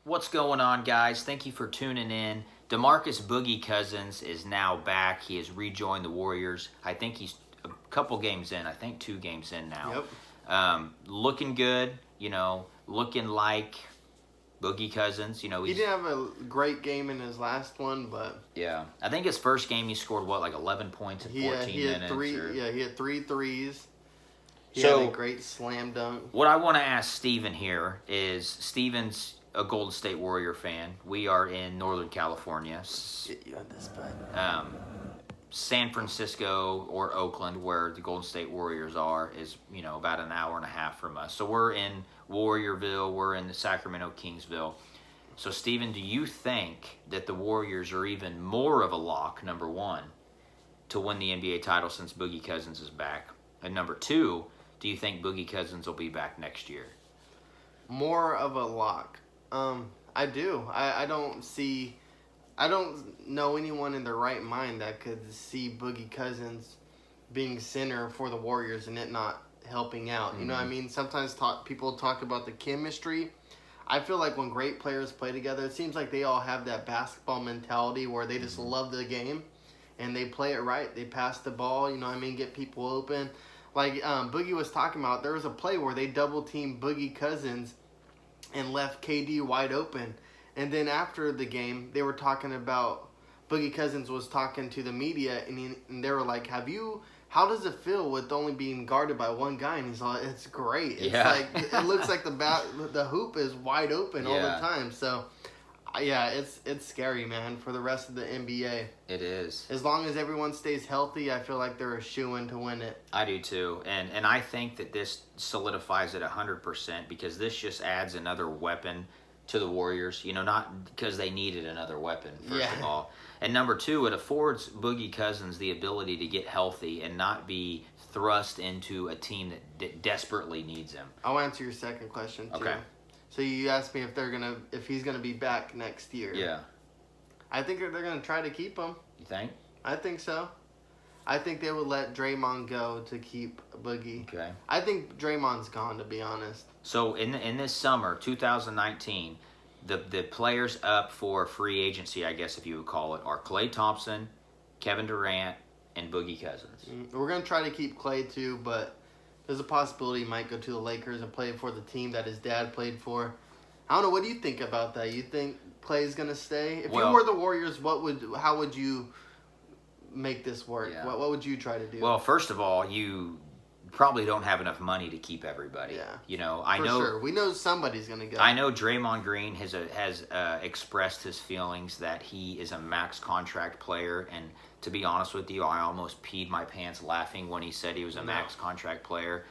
What's going on, guys? Thank you for tuning in. DeMarcus Boogie Cousins is now back. He has rejoined the Warriors. I think he's a couple games in. I think 2 games in now. Yep. Looking good, looking like Boogie Cousins. He didn't have a great game in his last one, but yeah. I think his first game he scored, like 11 points in 14 minutes? He had 3 threes. He So, had a great slam dunk. What I want to ask Steven here is, Steven's a Golden State Warrior fan. We are in Northern California. Get you on this, bud. San Francisco or Oakland, where the Golden State Warriors are, is about an hour and a half from us. So we're in Warriorville. We're in the Sacramento Kingsville. So Steven, do you think that the Warriors are even more of a lock, number one, to win the NBA title since Boogie Cousins is back? And number two, do you think Boogie Cousins will be back next year? More of a lock. I do. I don't know anyone in their right mind that could see Boogie Cousins being center for the Warriors and it not helping out. You know what I mean? Sometimes people talk about the chemistry. I feel like when great players play together, it seems like they all have that basketball mentality where they just love the game and they play it right. They pass the ball, get people open. Like Boogie was talking about, there was a play where they double-teamed Boogie Cousins and left KD wide open. And then after the game, they were talking about, Boogie Cousins was talking to the media, and they were like, how does it feel with only being guarded by one guy? And he's like, it's great. It's like, it looks like the hoop is wide open all the time. So, yeah, it's scary, man, for the rest of the NBA. It is. As long as everyone stays healthy, I feel like they're a shoo-in to win it. I do too. And I think that this solidifies it 100% because this just adds another weapon to the Warriors. Not because they needed another weapon, first of all. And number two, it affords Boogie Cousins the ability to get healthy and not be thrust into a team that desperately needs him. I'll answer your second question, too. Okay. So you asked me if he's gonna be back next year. Yeah. I think they're gonna try to keep him. You think? I think so. I think they would let Draymond go to keep Boogie. Okay. I think Draymond's gone, to be honest. So in this summer, 2019, the players up for free agency, I guess if you would call it, are Klay Thompson, Kevin Durant, and Boogie Cousins. We're gonna try to keep Klay too, but there's a possibility he might go to the Lakers and play for the team that his dad played for. I don't know. What do you think about that? You think Klay's gonna stay? If you were the Warriors, how would you make this work? Yeah. What would you try to do? Well, first of all, you probably don't have enough money to keep everybody. Yeah. I know. Sure. We know somebody's gonna go. I know Draymond Green has expressed his feelings that he is a max contract player, and to be honest with you, I almost peed my pants laughing when he said he was a max contract player.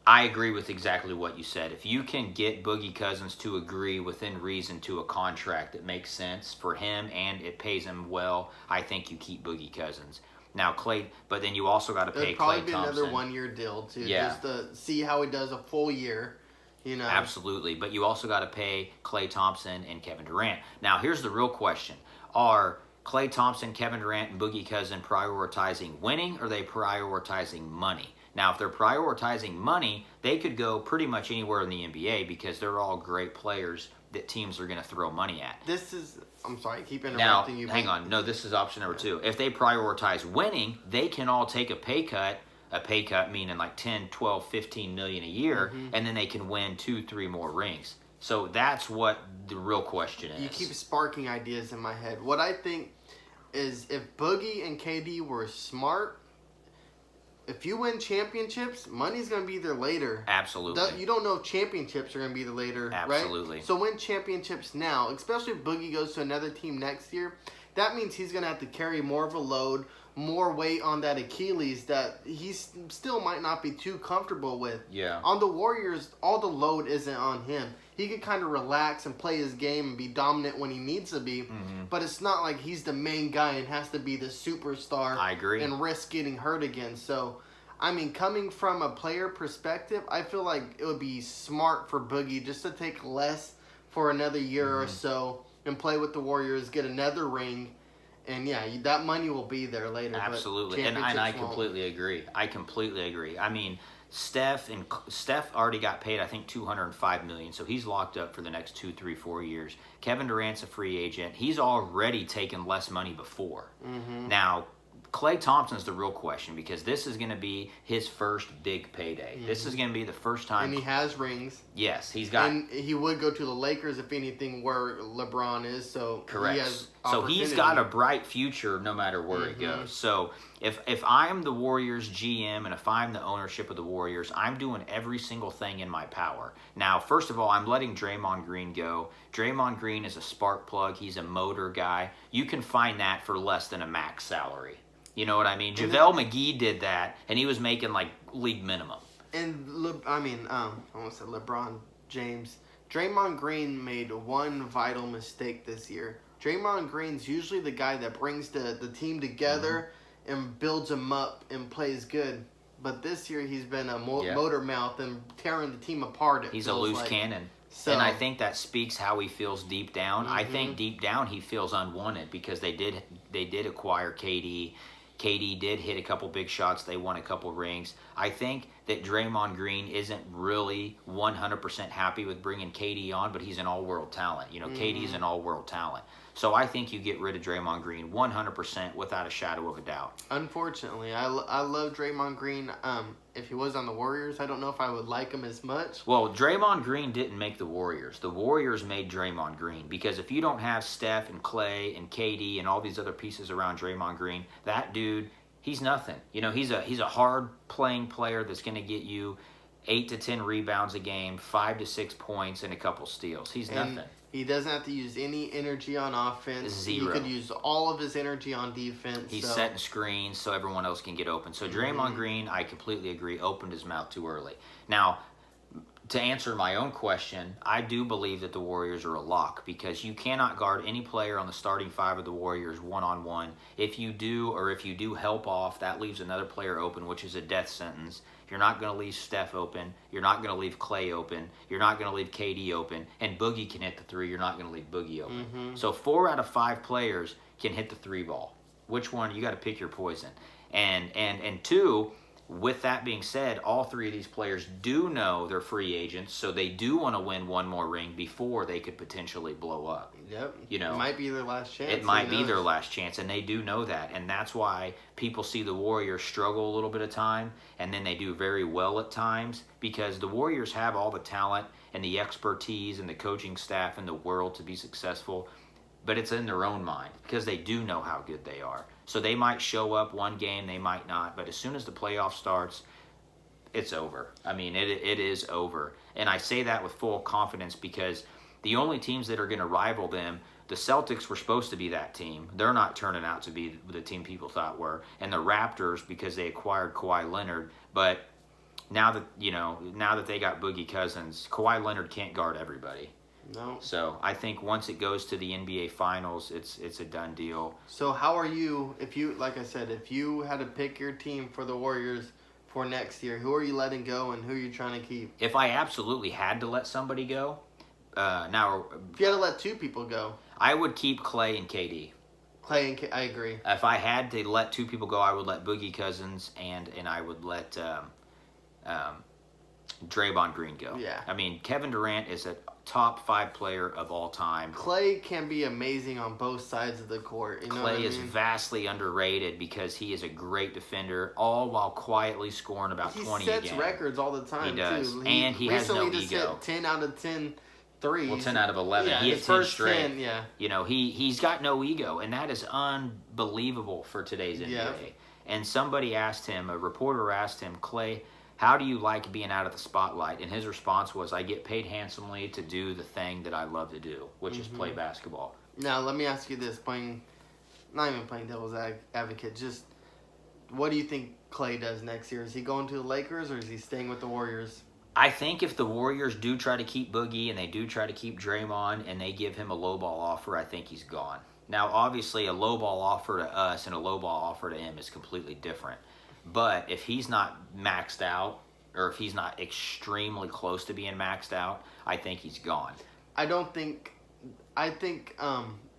I agree with exactly what you said. If you can get Boogie Cousins to agree within reason to a contract that makes sense for him and it pays him well, I think you keep Boogie Cousins. Now, Klay, but then you also got to pay Klay Thompson. It'd probably be another one-year deal, too, just to see how he does a full year, Absolutely, but you also got to pay Klay Thompson and Kevin Durant. Now, here's the real question. Are Klay Thompson, Kevin Durant, and Boogie Cousins prioritizing winning, or are they prioritizing money? Now, if they're prioritizing money, they could go pretty much anywhere in the NBA because they're all great players that teams are going to throw money at. I'm sorry, keep interrupting you. Now, hang on. No, this is option number 2. If they prioritize winning, they can all take a pay cut meaning like 10, 12, 15 million a year, and then they can win 2, 3 more rings. So that's what the real question is. You keep sparking ideas in my head. What I think is if Boogie and KD were smart, if you win championships, money's going to be there later. Absolutely. You don't know if championships are going to be there later, Absolutely. right? So win championships now, especially if Boogie goes to another team next year, that means he's going to have to carry more of a load, more weight on that Achilles that he still might not be too comfortable with. Yeah. On the Warriors, all the load isn't on him. He can kind of relax and play his game and be dominant when he needs to be, but it's not like he's the main guy and has to be the superstar. I agree. And risk getting hurt again. So, I mean, coming from a player perspective, I feel like it would be smart for Boogie just to take less for another year or so and play with the Warriors, get another ring, And yeah, that money will be there later. Absolutely, but and I championships won't. completely agree. I mean, Steph already got paid, I think, $205 million, so he's locked up for the next 2, 3, 4 years. Kevin Durant's a free agent. He's already taken less money before. Mm-hmm. Now, Klay Thompson's the real question, because this is going to be his first big payday. Mm-hmm. This is going to be the first time. And he has rings. Yes, he's got. And he would go to the Lakers if anything where LeBron is. So Correct. He has so he's got a bright future no matter where he goes. So if I'm the Warriors GM and if I'm the ownership of the Warriors, I'm doing every single thing in my power. Now, first of all, I'm letting Draymond Green go. Draymond Green is a spark plug. He's a motor guy. You can find that for less than a max salary. You know what I mean? JaVale McGee did that, and he was making like league minimum. And I almost said LeBron James. Draymond Green made one vital mistake this year. Draymond Green's usually the guy that brings the team together and builds them up and plays good. But this year he's been a motor mouth and tearing the team apart. He's a loose cannon. So, and I think that speaks how he feels deep down. I think deep down he feels unwanted because they did acquire KD. KD did hit a couple big shots. They won a couple rings. I think that Draymond Green isn't really 100% happy with bringing KD on, but he's an all-world talent. You know, KD is an all-world talent. So I think you get rid of Draymond Green 100% without a shadow of a doubt. Unfortunately, I love Draymond Green. If he was on the Warriors, I don't know if I would like him as much. Well, Draymond Green didn't make the Warriors. The Warriors made Draymond Green, because if you don't have Steph and Klay and KD and all these other pieces around Draymond Green, that dude, he's nothing. You know, he's a hard playing player that's going to get you 8 to 10 rebounds a game, 5 to 6 points, and a couple steals. He's nothing. He doesn't have to use any energy on offense. Zero. He could use all of his energy on defense. He's setting screens so everyone else can get open. So Draymond Green, I completely agree, opened his mouth too early. Now, to answer my own question, I do believe that the Warriors are a lock, because you cannot guard any player on the starting five of the Warriors one-on-one. If you do help off, that leaves another player open, which is a death sentence. You're not going to leave Steph open. You're not going to leave Klay open. You're not going to leave KD open. And Boogie can hit the three. You're not going to leave Boogie open. So 4 out of 5 players can hit the 3 ball. Which one? You got to pick your poison. And 2, with that being said, all 3 of these players do know they're free agents, so they do want to win one more ring before they could potentially blow up. Yep. You know, it might be their last chance. It might be their last chance, and they do know that. And that's why people see the Warriors struggle a little bit of time, and then they do very well at times, because the Warriors have all the talent and the expertise and the coaching staff in the world to be successful, but it's in their own mind, because they do know how good they are. So they might show up one game, they might not, but as soon as the playoff starts, it's over. I mean, it is over. And I say that with full confidence, because the only teams that are going to rival them, the Celtics were supposed to be that team. They're not turning out to be the team people thought were. And the Raptors, because they acquired Kawhi Leonard. But now that they got Boogie Cousins, Kawhi Leonard can't guard everybody. No. So I think once it goes to the NBA Finals, it's a done deal. So how are you, if you had to pick your team for the Warriors for next year, who are you letting go and who are you trying to keep? If I absolutely had to let somebody go, now if you had to let 2 people go, I would keep Klay and KD. I agree. If I had to let 2 people go, I would let Boogie Cousins and I would let Draymond Green go. Yeah. I mean, Kevin Durant is a top 5 player of all time. Klay can be amazing on both sides of the court. You know Klay is vastly underrated because he is a great defender, all while quietly scoring about 20 a game. He sets records all the time, he does. too. And he has no ego. Recently just hit 10 out of 10 threes. Well, 10 out of 11. Yeah, he hit 10 straight. 10, yeah. You know, he's got no ego, and that is unbelievable for today's NBA. Yeah. And somebody asked him, a reporter asked him, Klay, how do you like being out of the spotlight? And his response was, I get paid handsomely to do the thing that I love to do, which is play basketball. Now, let me ask you this, not even playing devil's advocate, just what do you think Klay does next year? Is he going to the Lakers or is he staying with the Warriors? I think if the Warriors do try to keep Boogie and they do try to keep Draymond and they give him a lowball offer, I think he's gone. Now, obviously, a lowball offer to us and a lowball offer to him is completely different. But if he's not maxed out, or if he's not extremely close to being maxed out, I think he's gone. I think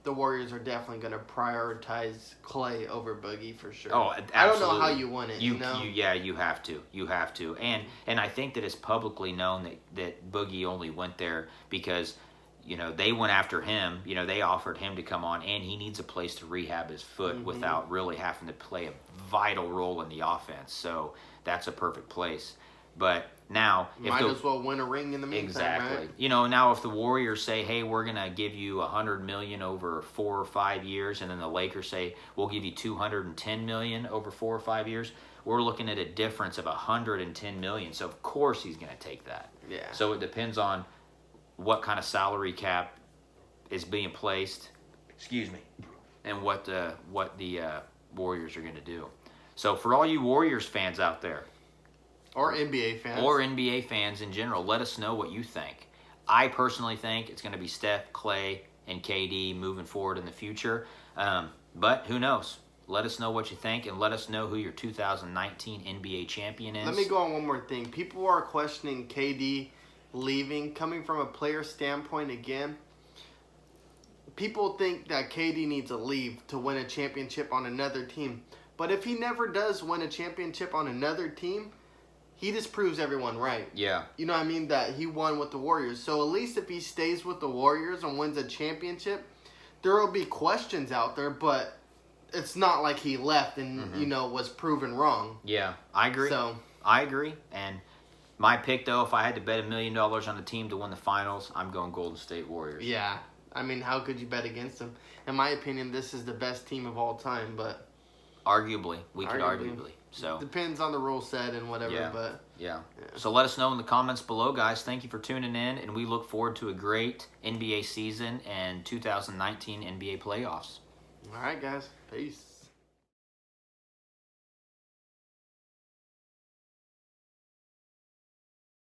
the Warriors are definitely going to prioritize Clay over Boogie for sure. Oh, absolutely. I don't know how you win it. You know? You have to. You have to. And I think that it's publicly known that Boogie only went there because, they went after him. They offered him to come on, and he needs a place to rehab his foot without really having to play a vital role in the offense. So that's a perfect place. But now, might as well win a ring in the meantime, exactly. Right? Now if the Warriors say, "Hey, we're gonna give you $100 million over 4 or 5 years," and then the Lakers say, "We'll give you $210 million over 4 or 5 years," we're looking at a difference of $110 million. So of course he's gonna take that. Yeah. So it depends on what kind of salary cap is being placed. Excuse me. And what the Warriors are gonna do. So for all you Warriors fans out there. Or NBA fans. Or NBA fans in general. Let us know what you think. I personally think it's going to be Steph, Clay, and KD moving forward in the future. But who knows? Let us know what you think, and let us know who your 2019 NBA champion is. Let me go on one more thing. People are questioning KD leaving. Coming from a player standpoint again, people think that KD needs to leave to win a championship on another team. But if he never does win a championship on another team, he just proves everyone right. Yeah. You know what I mean? That he won with the Warriors. So at least if he stays with the Warriors and wins a championship, there will be questions out there, but it's not like he left and, was proven wrong. Yeah, I agree. I agree. And my pick, though, if I had to bet $1 million on the team to win the finals, I'm going Golden State Warriors. Yeah. I mean, how could you bet against them? In my opinion, this is the best team of all time, but... Arguably. We could arguably. So depends on the rule set and whatever, but... Yeah. So let us know in the comments below, guys. Thank you for tuning in, and we look forward to a great NBA season and 2019 NBA playoffs. All right, guys. Peace.